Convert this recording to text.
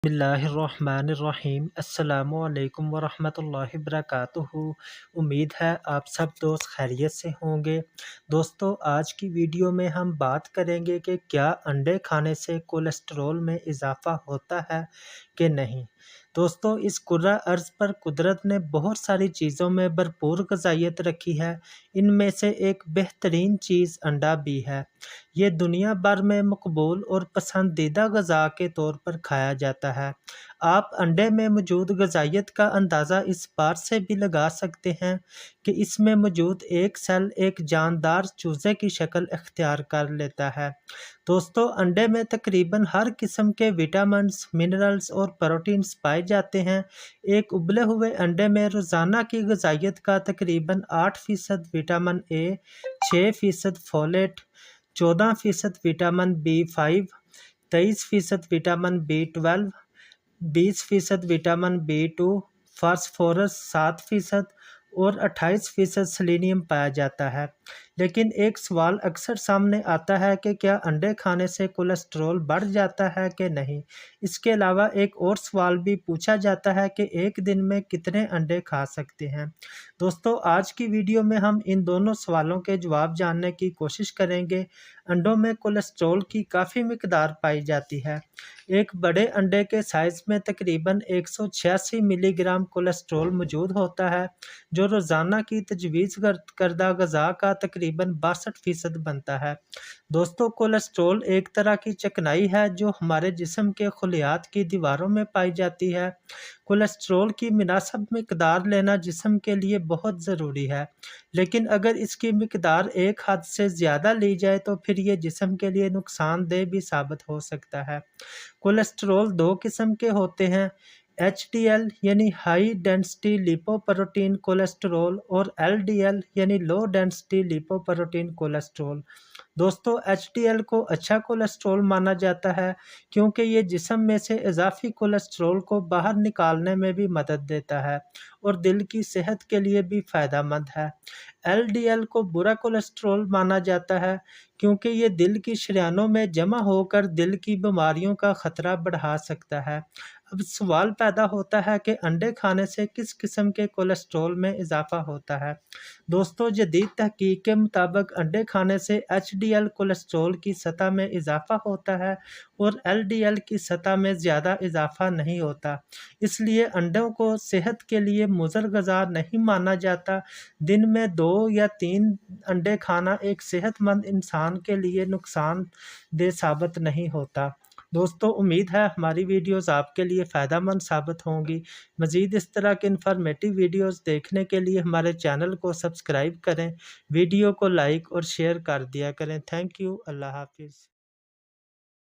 बिस्मिल्लाहिर्रहमानिर्रहीम अस्सलामुअलैकुम वरहमतुल्लाहि वबरकातुहू। उम्मीद है आप सब दोस्त खैरियत से होंगे। दोस्तों, आज की वीडियो में हम बात करेंगे कि क्या अंडे खाने से कोलेस्ट्रॉल में इजाफ़ा होता है कि नहीं। दोस्तों, इस कुर्रा अर्ज़ पर कुदरत ने बहुत सारी चीज़ों में भरपूर ग़िज़ाइयत रखी है। इनमें से एक बेहतरीन चीज़ अंडा भी है। ये दुनिया भर में मकबूल और पसंदीदा ग़िज़ा के तौर पर खाया जाता है। आप अंडे में मौजूद ग़िज़ाइयत का अंदाज़ा इस बात से भी लगा सकते हैं कि इसमें मौजूद एक सेल एक जानदार चूज़े की शक्ल इख्तियार कर लेता है। दोस्तों, अंडे में तकरीबन हर किस्म के विटामिन्स, मिनरल्स और प्रोटीन्स पाए जाते हैं। एक उबले हुए अंडे में रोज़ाना की ग़िज़ाइयत का तकरीबन 8% विटामिन ए, 6% फोलेट, 14% विटामिन बी5, 23% विटामिन बी12, 20% विटामिन बी2, फास्फोरस 7% और 28% सेलेनियम पाया जाता है। लेकिन एक सवाल अक्सर सामने आता है कि क्या अंडे खाने से कोलेस्ट्रॉल बढ़ जाता है कि नहीं। इसके अलावा एक और सवाल भी पूछा जाता है कि एक दिन में कितने अंडे खा सकते हैं। दोस्तों, आज की वीडियो में हम इन दोनों सवालों के जवाब जानने की कोशिश करेंगे। अंडों में कोलेस्ट्रॉल की काफ़ी मिकदार पाई जाती है। एक बड़े अंडे के साइज़ में तकरीबन 186 मिलीग्राम कोलेस्ट्रॉल मौजूद होता है, जो रोज़ाना की तजवीज़ करदा ग़िज़ा का तकरीबन 62% बनता है। दोस्तों, कोलेस्ट्रॉल एक तरह की चिकनाई है जो हमारे जिस्म के खलियात की दीवारों में पाई जाती है। कोलेस्ट्रॉल की मुनासिब मिकदार लेना जिस्म के लिए बहुत ज़रूरी है, लेकिन अगर इसकी मिकदार एक हद से ज़्यादा ली जाए तो फिर ये जिस्म के लिए नुकसानदेह भी साबित हो सकता है। कोलेस्ट्रॉल दो किस्म के होते हैं, HDL यानी हाई डेंसिटी लिपोप्रोटीन कोलेस्ट्रॉल और LDL यानी लो डेंसिटी लिपोप्रोटीन कोलेस्ट्रॉल। दोस्तों, HDL को अच्छा कोलेस्ट्रॉल माना जाता है क्योंकि ये जिस्म में से इजाफी कोलेस्ट्रॉल को बाहर निकालने में भी मदद देता है और दिल की सेहत के लिए भी फ़ायदेमंद है। LDL को बुरा कोलेस्ट्रॉल माना जाता है क्योंकि ये दिल की शरियानों में जमा होकर दिल की बीमारियों का ख़तरा बढ़ा सकता है। अब सवाल पैदा होता है कि अंडे खाने से किस किस्म के कोलेस्ट्रॉल में इजाफ़ा होता है। दोस्तों, जदीद तहकीक के मुताबिक अंडे खाने से HDL कोलेस्ट्रॉल की सतह में इजाफ़ा होता है और LDL की सतह में ज़्यादा इजाफ़ा नहीं होता। इसलिए अंडों को सेहत के लिए मुज़र ग़िज़ा नहीं माना जाता। दिन में 2 या 3 अंडे खाना एक सेहतमंद इंसान के लिए नुकसानदेह साबित नहीं होता। दोस्तों, उम्मीद है हमारी वीडियोस आपके लिए फ़ायदेमंद साबित होंगी। मज़ीद इस तरह के इन्फॉर्मेटिव वीडियोस देखने के लिए हमारे चैनल को सब्सक्राइब करें, वीडियो को लाइक और शेयर कर दिया करें। Thank you. अल्लाह हाफ़िज़।